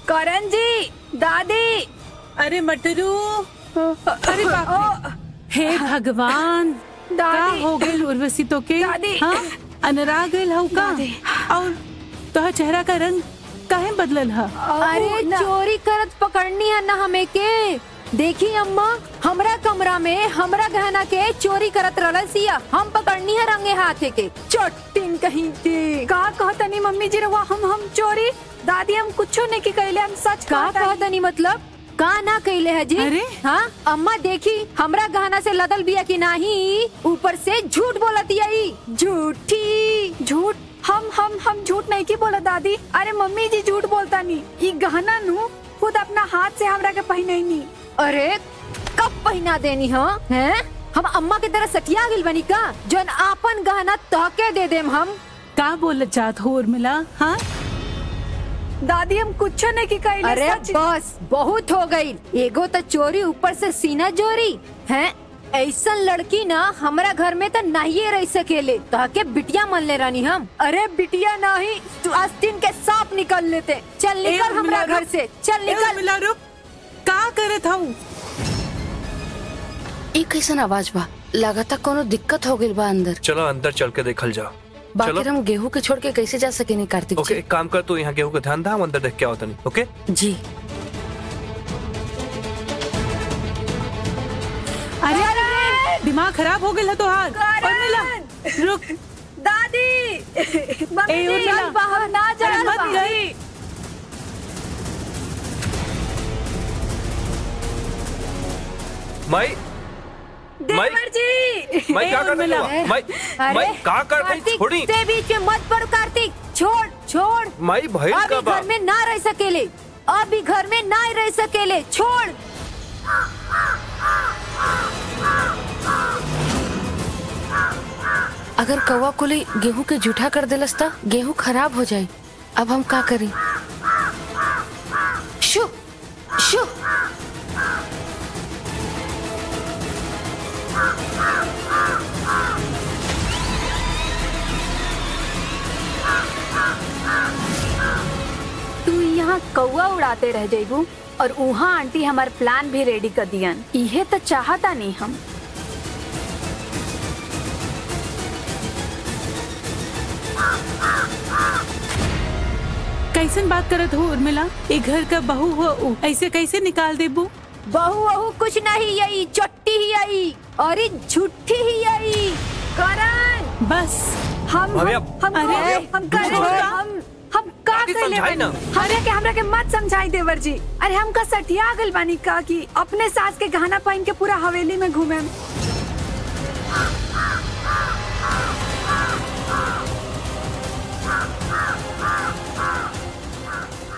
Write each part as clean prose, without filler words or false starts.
करण जी, दादी। अरे मटरू, अरे बाप रे। हे भगवान, का हो गए उर्वशी तो के? दादी। हाँ, अनरा गइल हौ का? और तोहर चेहरा का रंग काहे बदलल है? अरे चोरी करत पकड़नी है ना हमें के। देखी अम्मा, हमरा कमरा में हमरा गहना के चोरी करत रहल सिया। हम पकड़नी है रंगे हाथे के। चोटिन कहीं के। का कहतनी मम्मी जी रवा हम चोरी? दादी हम कुछो नहीं की कहले, हम सच का कहतनी। मतलब का ना कहले है जी? अरे हाँ अम्मा देखी, हमरा गहना से लदल बिया की नाही, ऊपर से झूठ बोलती आई। झूठी झूठ। हम झूठ नहीं की बोला दादी। अरे मम्मी जी झूठ बोलता नहीं। ये गहना नु खुद अपना हाथ से हमरा के पहने नहीं। अरे कब पहना देनी हैं? हम अम्मा की तरह सटिया गिल बनी का जन आपन गहना तहके दे देम हम। का बोल चाहत हो उर्मिला? हाँ दादी हम कुछ नहीं की कहले। अरे बस बहुत हो गई। एगो तो चोरी, ऊपर से सीना चोरी है। ऐसा लड़की ना हमरा घर में तो नहीं रह सकेले। ताके बिटिया मन ले रानी हम। अरे बिटिया नहीं, तू आस्तीन के सांप निकल लेते। चल निकल हमरा घर से, चल निकल। उर्मिला रुक, का करत हूँ? ये कैसन आवाज बा? लगाता कोनो दिक्कत हो गई बा अंदर। चलो अंदर चल के देखल जा। बाकी हम गेहूं के छोड़ के कैसे जा सके नहीं कार्तिक ओके, एक काम कर, तू यहाँ गेहूं का ध्यान दा, हम अंदर देख के आओ तनी। ओके जी। अरे दिमाग खराब हो गया तो हाथ। उर्मिला रुक। दादी मम्मी जी उर्मिला, बाहर ना जा। मत गई। माई, देवर जी। माई क्या कर रही हो? माई क्या कर रही? छोड़ी। ते बीच में मत पड़ कार्तिक। छोड़ छोड़। माई भाई का अभी घर में ना रह सकेले। अभी घर में ना रह सकेले। छोड़। अगर कौवा कुली गेहूं के जूठा कर देलस त गेहूं खराब हो जाये। अब हम का करी? शु शु। तू यहाँ कौवा उड़ाते रह जाइबू और वहाँ आंटी हमार प्लान भी रेडी कर दियन। इहे तो चाहता नहीं हम। कैसन बात करत हो उर्मिला? एक घर का बहू हो, ऐसे कैसे निकाल देबू? बहू वहू कुछ नहीं, यही चट्टी ही आई और झूठी ही आई। करण बस हम अरे का कहले बानी? हमरा के मत समझाई देवर जी। अरे हम का सटिया गल बानी का कि अपने सास के गहना पहन के पूरा हवेली में घूमे।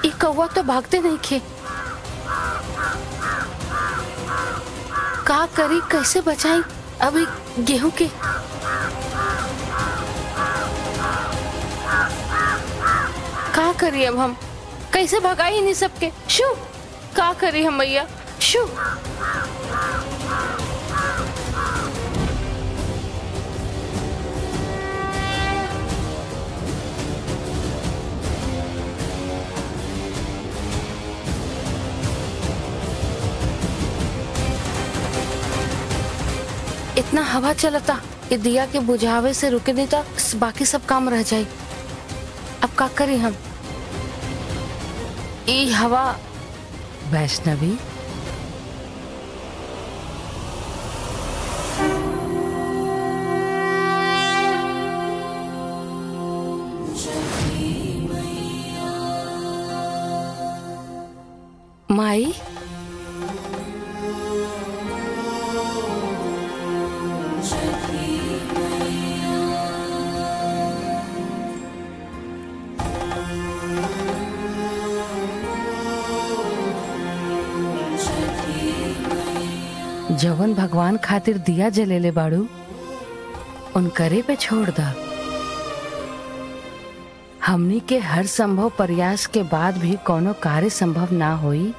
ये कौवा तो भागते नहीं खे। का करी, कैसे बचाई अभी गेहूं के? का करी अब हम? कैसे भगाई इन्हीं सबके? शू का करी हम भैया? शू इतना हवा चलता, ये दिया के बुझावे से रुके नहीं था, बाकी सब काम रह जाए। अब का करी हम? ये हवा वैष्णवी माई जवन भगवान खातिर दिया जलेले बाड़ू उनकरे पे छोड़ दा। हमनी के हर संभव प्रयास के बाद भी कोनो कार्य संभव ना होई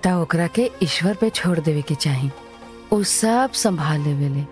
त ओकरा के ईश्वर पे छोड़ देवे के चाही। वो सब संभाल लेवेले।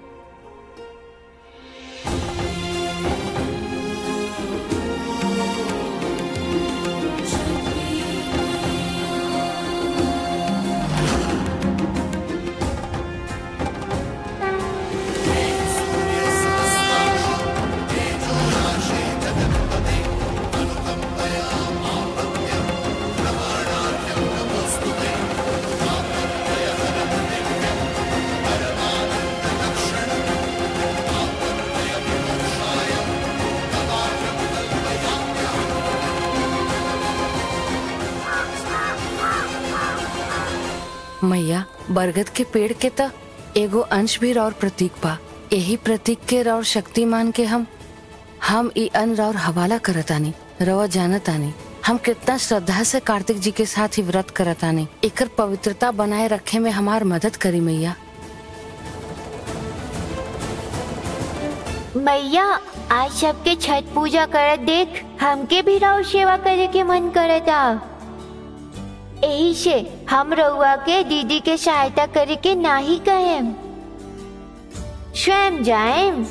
मैया, बरगद के पेड़ के त एगो अंश भी और प्रतीक बा। यही प्रतीक के और शक्तिमान के हम ई अन्न और हवाला करतानी। रवा जानतानी हम कितना श्रद्धा से कार्तिक जी के साथ ही व्रत करतानी। एकर पवित्रता बनाए रखे में हमार मदद करी मैया। मैया, आज सबके छठ पूजा करत देख हमके भी राव सेवा करे के मन करता। यही से हम रउआ के दीदी के सहायता करे के नाही कहेम, स्वयं जाएम।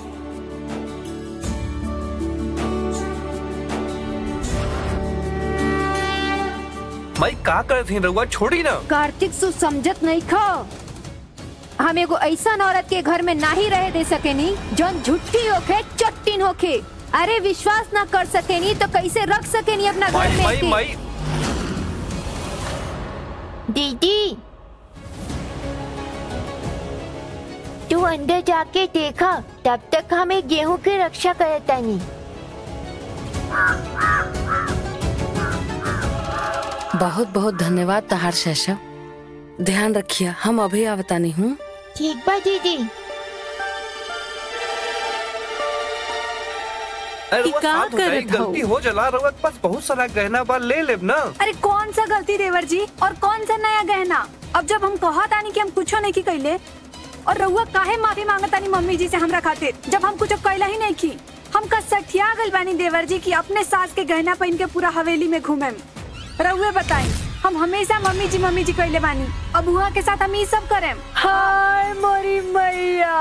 माई का करत ही रउआ, छोड़ी ना। कार्तिक सु समझत नहीं खा। हम एगो ऐसा औरत के घर में नहीं रह दे सकेनी जौन झूठी होके चट्टिन होके। अरे विश्वास ना कर सकेनी तो कैसे रख सकेनी अपना घर में माई के? माई दीदी, तू अंदर जाके देखा, तब तक हमें गेहूं की रक्षा करतानी। बहुत बहुत धन्यवाद तहार शैशव। ध्यान रखिए, हम अभी आवतानी हूँ। ठीक बा दीदी। अरे ई का करत हो? गलती हो जला। रउआ के पास बहुत सारा गहना बा, ले लेब ना। अरे कौन सा गलती देवर जी, और कौन सा नया गहना? अब जब हम कहत आनी कि हम कुछो नहीं की कैले, और रउआ काहे माफी मांगतानी मम्मी जी से हमरा खातिर, जब हम कुछ कैला ही नहीं की। हम का सठिया गल बानी देवर जी की अपने सास के गहना पहन के पूरा हवेली में घूमे। रउए बताई, हम हमेशा मम्मी जी कैले बानी, अब हुआ के साथ हम ये सब करें। हाय मोरी मैया,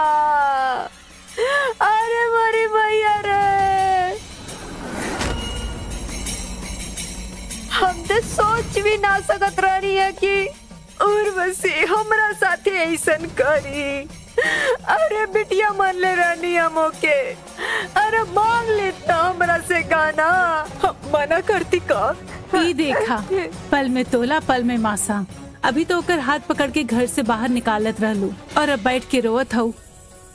अरे मोरी मैया रे, हम तो सोच भी ना सकत रही है कि उर्वशी हमरा साथे ऐसन करी। अरे बिटिया मन ले रहनी हमो के, अरे मांग लेता हमरा से गाना, हम मना करती का? ई देखा, पल में तोला पल में मासा। अभी तो ओकर हाथ पकड़ के घर से बाहर निकालत रहलू और अब बैठ के रोवत हूँ।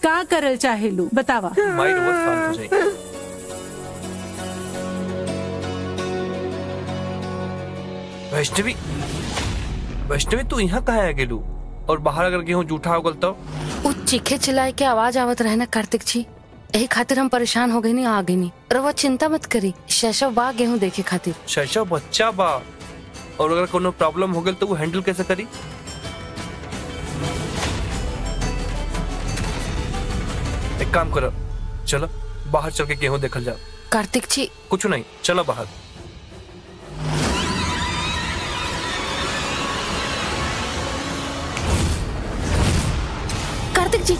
का करल चाहेलू बतावा? माई रउआ शांत हो जाई। वैष्णवी, वैष्णवी तू यहाँ कहाँ आ गेलू? और बाहर अगर गेहूं जूठा हो गल तो? उ चीखे चिल्लाए के आवाज आवत रहे ना कार्तिक जी, यही खातिर हम परेशान हो गए नहीं, आ गई नहीं। रवा चिंता मत करी, शैशव बा गेहूं देखे खातिर। शैशव बच्चा बा, और अगर कोनो प्रॉब्लम हो गल तो वो हैंडल कैसे करी? एक काम करो, चलो बाहर चल के गेहूं देखल जाओ। कार्तिक जी, कुछ नहीं, चलो बाहर। कार्तिक जी,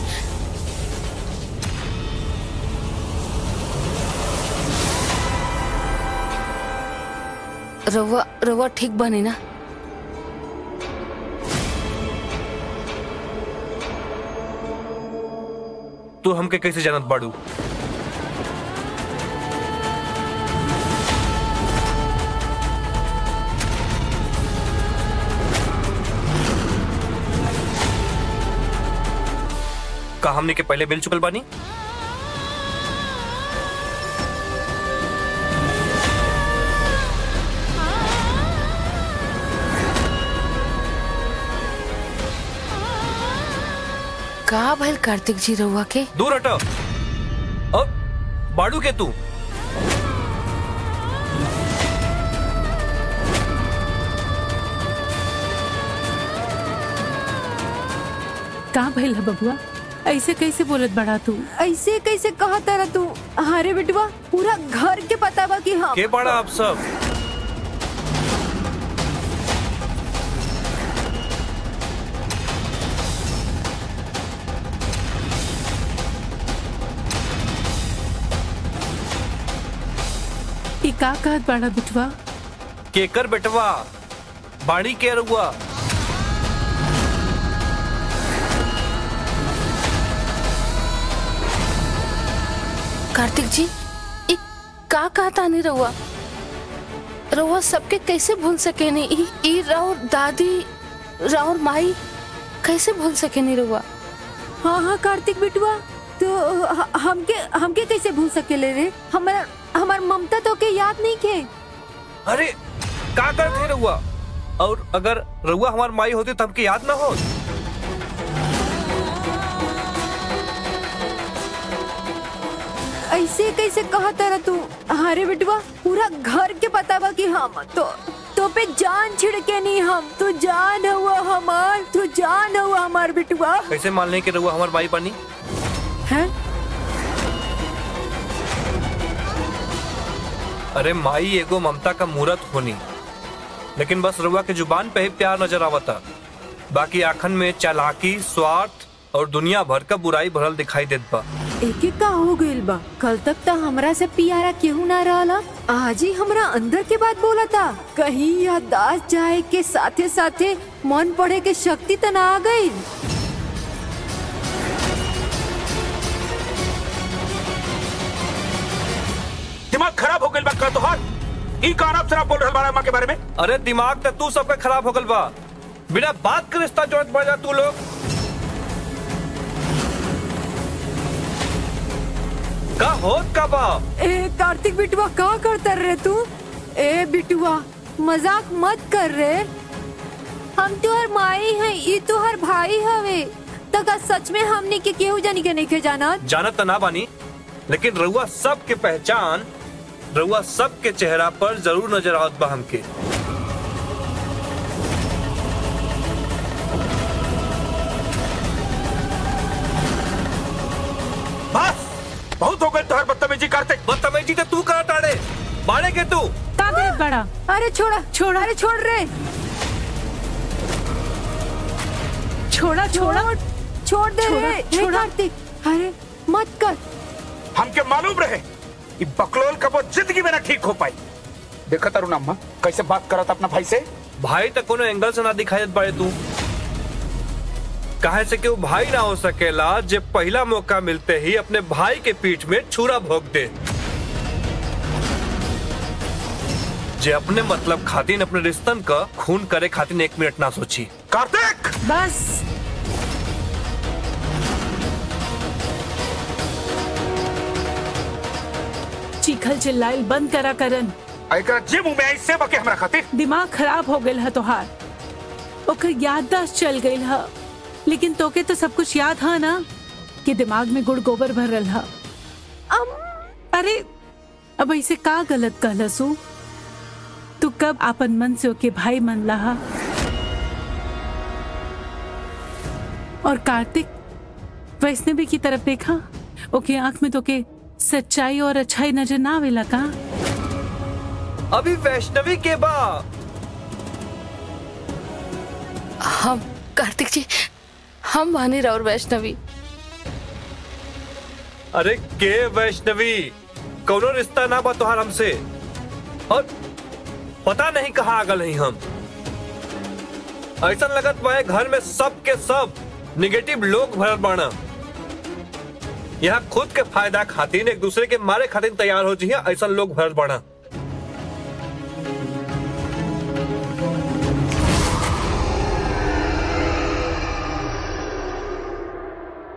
रवा रवा ठीक बनी ना? तू हमके कैसे जानत बाड़ू? का हमने के पहले मिल चुकल बानी? का भइल कार्तिक जी रवा के? दूर हटो। अब बाड़ू के तू? का भइल है बबुआ? ऐसे कैसे बोलत बड़ा तू? ऐसे कैसे कहा तारा तू? अरे बिटवा, पूरा घर के पता बा कि हम के बाड़ा आप सब? ई का कहत बड़ा बिटवा? केकर बेटवा? बाड़ी के रुआ? कार्तिक जी, ई का कहता नहीं रहुआ? रउआ सबके कैसे भूल सके नहीं? ई राउर दादी, राउर माई कैसे भूल सके नहीं रउआ? हाँ हाँ कार्तिक बिटुआ, तो हमके कैसे भूल सकेले रे? हमार ममता तो के याद नहीं के। अरे का करते रहुआ? और अगर रहुआ हमार माई होती तो हमके याद ना हो? ऐसे कैसे कहा तारा तू? अरे बिटुआ पूरा घर के पता बा कि हम तो पे जान छिड़के नहीं, हम तू जान हुआ हमार, तू जान हुआ हमार बिटुआ। कैसे मान लें कि रहुआ हमार माई बनी? हैं? अरे माई एगो ममता का मूरत होनी, लेकिन बस रहुआ के जुबान पे ही प्यार नजर आवता, बाकी आखन में चालाकी, स्वार्थ और दुनिया भर का बुराई भरल दिखाई देत बा। एक का हो गइल बा। कल तक तो हमरा से पियारा केहू ना रहला, आज ही हमरा अंदर के बात बोला था। कहीं याददाश्त जाए के साथे साथे मन पड़े के शक्ति तो ना आ गई। दिमाग खराब हो गइल बा का तोहार? ई कौन अफसर बोल रहल बाड़ा मां के बारे में? अरे दिमाग तो तू सबका खराब हो गल बा। बिना बात के रिश्ता जोड़त पड़ जा तू लोग। का होत का बा? ए कार्तिक बिटुआ का करता रे तू? ए बिटुआ मजाक मत कर रे, हम तुहर माई है, ये तुहर भाई हवे। तका सच में हमने के केहू जानी के नहीं के जानत ना बानी, लेकिन रउआ सब के पहचान, रउआ सब के चेहरा पर जरूर नजर आवत बा हमके। बस बहुत हो गई तोहर बदतमीजी करते। बदतमीजी तो तू करत आड़े, बाड़े के तू। का करे बड़ा? अरे छोड़ा छोड़ा, अरे छोड़ रे, छोड़ा छोड़ा छोड़ दे छोड़ा, रे। हे छोड़ा। कार्तिक, अरे मत कर। हमके मालूम रहे ये बकलोल कबो जिंदगी में ना ठीक हो पाई। देखा तारू अम्मा कैसे बात करत अपना भाई से। भाई तक कोनो एंगल से ना दिखाई देत बाड़े तू। काहे से कि वो भाई ना हो सकेला जे पहला मौका मिलते ही अपने भाई के पीठ में छुरा भोंक दे, जे अपने मतलब खातिर अपने रिश्तन का खून करे खातिर 1 मिनट ना सोची। कार्तिक बस चीखल चिल्लाइल बंद करा करन। एकरा जे मुंह में आई से बके हमरा खातिर। दिमाग खराब हो गइल है तोहार, ओकर याददाश्त चल गइल है, लेकिन तोके तो सब कुछ याद है ना कि दिमाग में गुड़ गोबर भरल है। अरे अब ऐसे का गलत कहलसू? तू कब आपन मन से ओके भाई मन लहा? और कार्तिक वैष्णवी की तरफ देखा, ओके आंख में तोके सच्चाई और अच्छाई नजर ना आवेला का? अभी वैष्णवी के बा। हम कार्तिक जी, हम मानी राउर वैष्णवी। अरे के वैष्णवी? कौनो रिश्ता ना बा तोहार हमसे, और पता नहीं कहाँ आगल नहीं हम। ऐसा लगत बा घर में सब के सब निगेटिव लोग भरल बाना। यहाँ खुद के फायदा खातिर एक दूसरे के मारे खातिर तैयार हो जी, ऐसा लोग भरल बाना।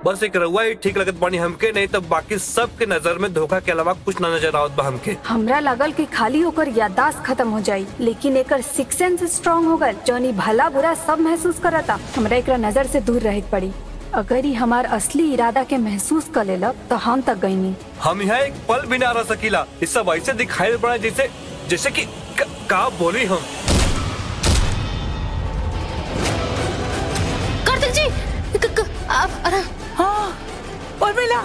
बस एक रउआ ही ठीक लगत बानी हमके, नहीं तो बाकी सब के नजर में धोखा के अलावा कुछ ना नजर आवत बा हमके। हमरा लागल कि खाली होकर याददाश्त खत्म हो जाई, लेकिन एकर सिक्स सेंस स्ट्रांग हो गल, जौनी भला बुरा सब महसूस करता। हमरा एकरा नजर से दूर रहे पड़ी। अगर ही हमार असली इरादा के महसूस कर लेलक तो हम तक गई नहीं। हम यहाँ एक पल भी ना रह सकीला। इस सब ऐसे दिखाई पड़ा जैसे जैसे कि का बोली हम। कार्तिक जी आप हाँ, और मिला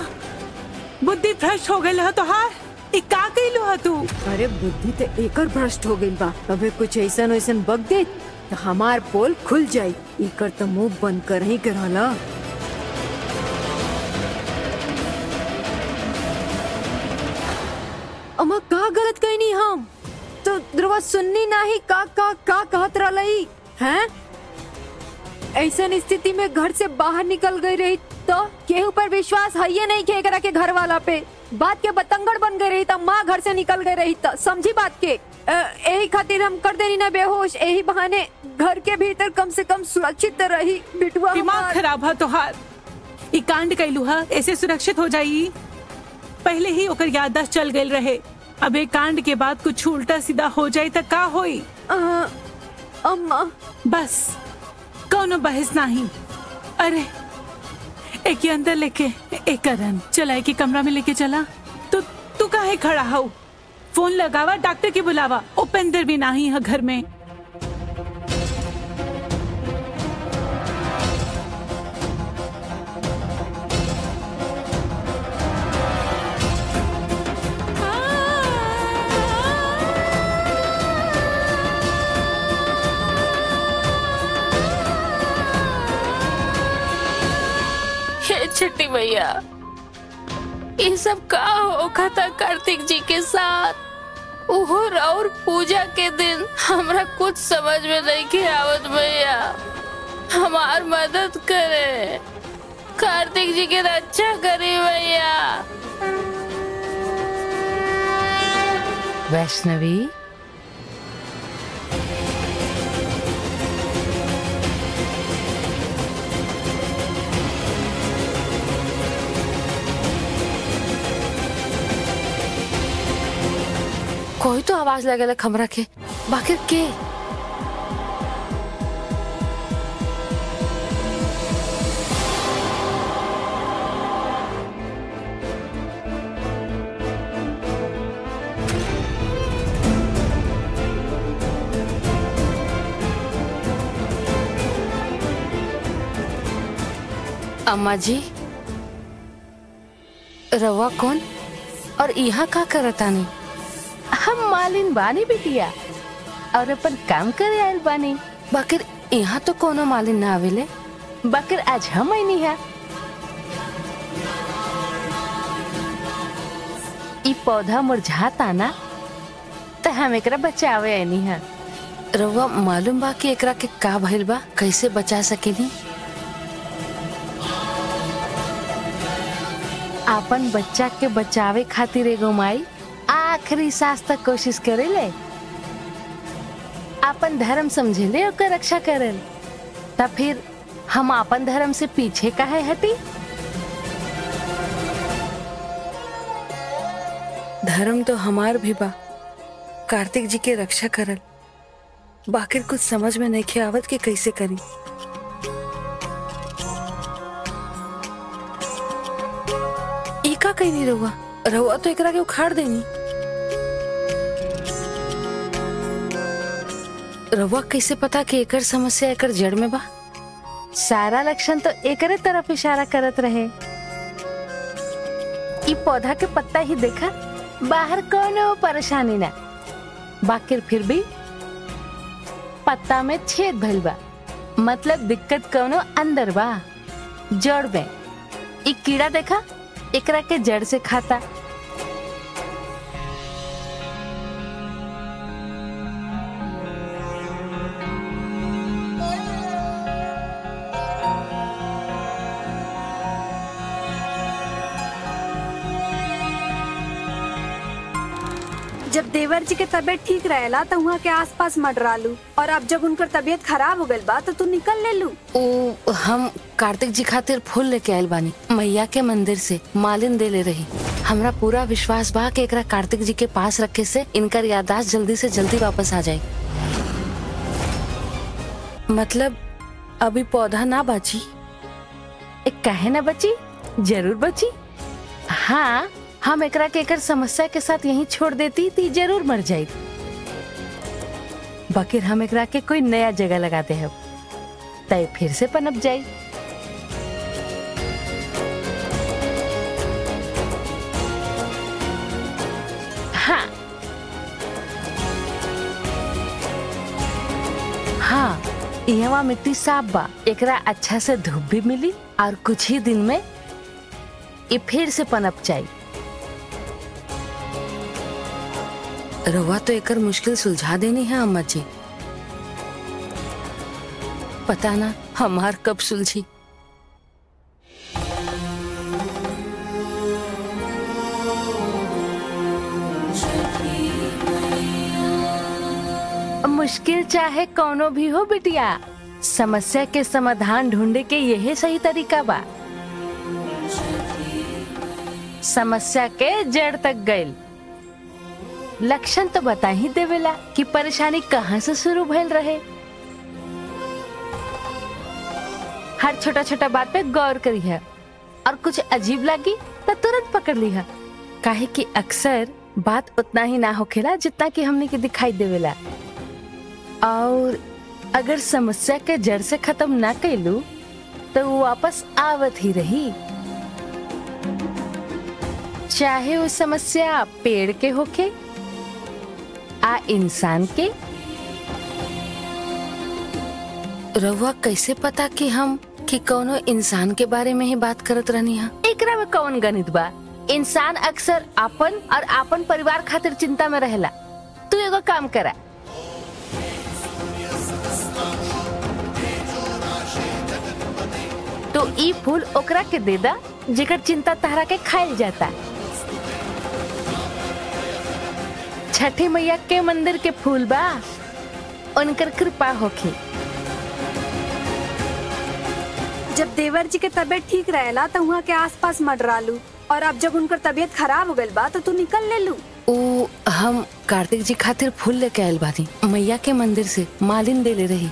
बुद्धि भ्रष्ट हो गई है तोहार। ई का कइलू है तू? अरे बुद्धि तो एकर भ्रष्ट हो गई बा। अबे कुछ ऐसा वैसन बग दे तो हमार पोल खुल जाई। एकर तो मुंह बंद कर ही करला। अम्मा का गलत कहनी हम तो द्रवा सुननी नहीं का कहत रही हैं? ऐसा स्थिति में घर से बाहर निकल गई रही तो केहू पर विश्वास है ये नहीं कि एकरा के घर वाला पे। बात के बतंगड़ बन गई रही तो माँ घर से निकल गई रही तो समझी बात के। यही खातिर हम कर देनी ना बेहोश, यही बहाने घर के भीतर कम से कम सुरक्षित रही बिटुआ। दिमाग खराब है तोहार। ई कांड कैलू है ऐसे सुरक्षित हो जाई। पहले ही ओकर याददाश्त चल गई रहे, अब एक कांड के बाद कुछ उल्टा सीधा हो जाए तो का होई? अम्मा बस कौनो बहस नहीं। अरे एक अंदर लेके एक करन चला के कमरा में लेके चला। तू काहे खड़ा हो? फोन लगावा, डॉक्टर के बुलावा। उपेंद्र भी नहीं है घर में। छठी भैया, ये सब का होखा था कार्तिक जी के साथ? उहोर और पूजा के दिन हमरा कुछ समझ में नहीं के आवत भैया। हमार मदद करे, कार्तिक जी की रक्षा करे भैया। वैष्णवी, कोई तो आवाज लगेला खमरा के, बाकी के? अम्मा जी, रवा कौन और यहाँ का करतानी? हम मालिन बानी बिटिया और अपन काम करे आयल बानी। बाकिर यहाँ तो कोनो मालिन ना आवेले। बाकिर आज हम आईनी है। ई पौधा मुरझाता ना तो हम एकरा बचावे आईनी है। रउआ मालूम बा कि एकरा के का भइल बा? कैसे बचा सकेली? अपन बच्चा के बचावे खातिर एगो माई आखिरी सांस तक कोशिश करेले, अपन धर्म समझेले ओकर रक्षा करेल। तब फिर हम अपन धर्म से पीछे काहे हटी? धर्म तो हमार भी बा, कार्तिक जी के रक्षा करल। बाकिर कुछ समझ में नहीं आवत कि कैसे करी। का कहीं नहीं रहुआ, रहुआ तो एकरा के उखाड़ देनी। रहुआ कैसे पता कि एकर समस्या एकर जड़ में बा? सारा लक्षण तो एकरे तरफ इशारा करत रहे। ई पौधा के पत्ता ही देखा, बाहर कोनो परेशानी ना, बाकिर फिर भी पत्ता में छेद भइल बा। मतलब दिक्कत कोनो अंदर बा, जड़ में। ई कीड़ा देखा, एकरा के जड़ से खाता। जब देवर जी के तबीयत ठीक रहेला तो वहाँ के आसपास मंडरालू, और अब जब उनकर तबीयत खराब हो गई बा तो तू निकल ले लू। हम कार्तिक जी खातिर फूल लेके आयल बानी, मैया के मंदिर से मालिन दे ले रही। हमरा पूरा विश्वास बा कि एकरा कार्तिक जी के पास रखे से इनकर याददाश्त जल्दी से जल्दी वापस आ जाए। मतलब अभी पौधा ना बची? काहे ना बची, जरूर बची। हाँ, हम एकरा के एकर समस्या के साथ यहीं छोड़ देती ती जरूर मर जाये। बाकी हम एकरा के कोई नया जगह लगाते हैं, तय फिर से पनप जाये। हाँ हाँ, यहाँ मिट्टी साफ बा, एकरा अच्छा से धूप भी मिली और कुछ ही दिन में ये फिर से पनप जाये। रवा तो एकर मुश्किल सुलझा देनी है अम्मा जी, पता ना हमार कब सुलझी। छठी मैया मुश्किल चाहे कौनो भी हो बिटिया, समस्या के समाधान ढूंढे के यही सही तरीका बा। समस्या के जड़ तक गइल, लक्षण तो बता ही देवेला कि परेशानी कहाँ से शुरू भइल रहे। हर छोटा छोटा बात पे गौर करी है और कुछ अजीब लगी तो तुरंत पकड़ ली है, काहे कि अक्सर बात उतना ही ना होखेला जितना कि हमने के दिखाई देवेला। और अगर समस्या के जड़ से खत्म ना कैलू तो वो वापस आवत ही रही, चाहे वो समस्या पेड़ के होके आ इंसान के। रउआ कैसे पता कि हम कि कौनो इंसान के बारे में ही बात करत रहनी है? एकरा में कौन गणित बा? इंसान अक्सर आपन और आपन परिवार खातिर चिंता में रहेला। तू एगो काम करा, तो ई फूल ओकरा के दे दा जेकर चिंता तहरा के खाइल जाता। छठी मैया के मंदिर के फूल बा, उनकर कृपा होखे। जब देवर जी के तबीयत ठीक रहेला तो वहाँ के आसपास मंडरालू, और अब जब उनकर तबीयत खराब हो गइल बा तो तू निकल ले लू। ओ हम कार्तिक जी खातिर फूल लेके आयल बानी, मैया के मंदिर से मालिन दे ले रही।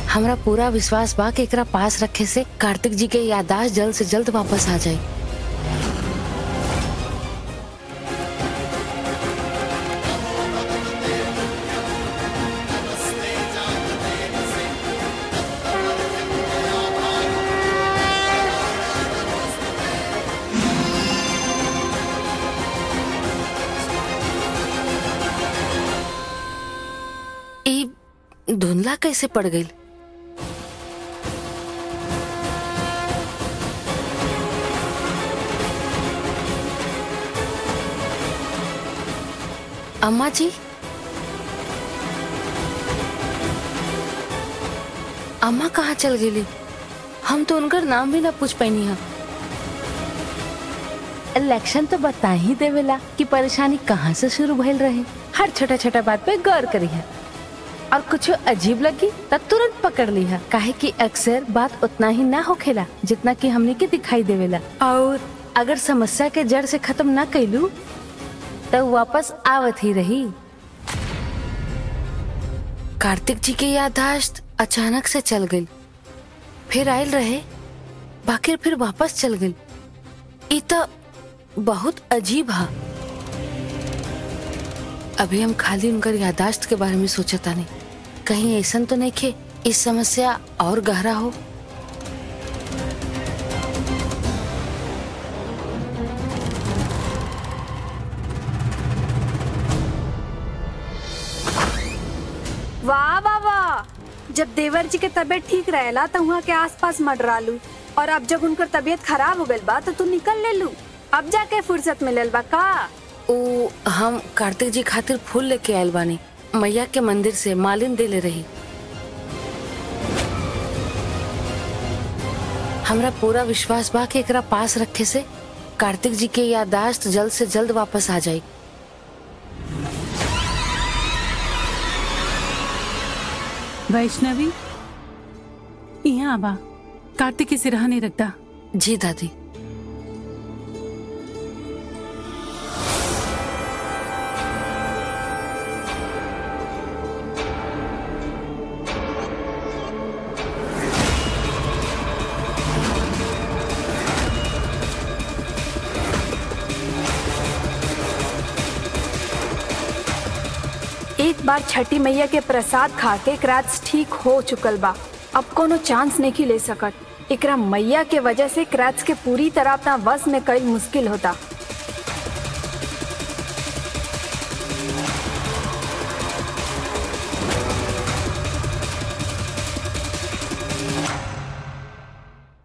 हमरा पूरा विश्वास बा कि एकरा पास रखे से कार्तिक जी के याददाश्त जल्द से जल्द वापस आ जाए। धुंधला कैसे पड़ गई? अम्मा जी, अम्मा कहाँ चल गेली? हम तो उनका नाम भी ना पूछ पैनी है। लक्षण तो बता ही देवेला कि परेशानी कहाँ से शुरू भइल रहे। हर छोटा छोटा बात पे गौर करी है और कुछ अजीब लगी तब तुरंत पकड़ ली है, काहे कि अक्सर बात उतना ही ना होखेला जितना कि हमने के दिखाई देवेला। और अगर समस्या के जड़ से खत्म ना कैलू तो वापस आवत ही रही। कार्तिक जी की याददाश्त अचानक से चल गई, फिर आयल रहे, बाकी फिर वापस चल गई। ये तो बहुत अजीब है। अभी हम खाली उनकर याददाश्त के बारे में सोचता नहीं, कहीं ऐसा तो नहीं कि इस समस्या और गहरा हो। वाह वाह वाह, जब देवर जी के तबीयत ठीक रहेला तो वहाँ के आसपास मंडरालू, और अब जब उनकर तबीयत खराब हो गइल बा तो तू निकल ले लू। अब जाके फुर्सत मिलल बा का? ओ हम कार्तिक जी खातिर फूल लेके आयल बानी, मैया के मंदिर से मालिन दे ले रही। हमरा पूरा विश्वास बा कि एकरा पास रखे से कार्तिक जी के याददाश्त जल्द से जल्द वापस आ जाए। वैष्णवी, यहाँ आबा, कार्तिक की सिरहा नहीं रखता। जी दादी। एक बार छठी मैया के प्रसाद खा के क्रैच ठीक हो चुकल बा, अब कोनो चांस नहीं ले सकत। एकरा मैया के वजह से क्रैच के पूरी तरह अपना वश में कईल मुश्किल होता।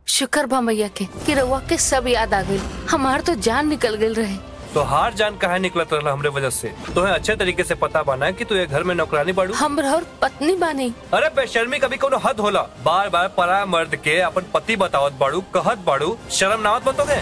शुक्र बा मैया के कि रउआ के सब याद आ गई, हमार तो जान निकल गई रहे। तो हार जान कहाँ निकलत रहला हमरे वजह से? तुम्हें अच्छे तरीके से पता बना है कि तू ये घर में नौकरानी बाड़ू। हम और पत्नी बानी। अरे बेशर्मी, कभी कोनो हद होला? बार बार पराया मर्द के अपन पति बतावत बाड़ू, कहत बाड़ू, शर्म ना आवत बतोगे?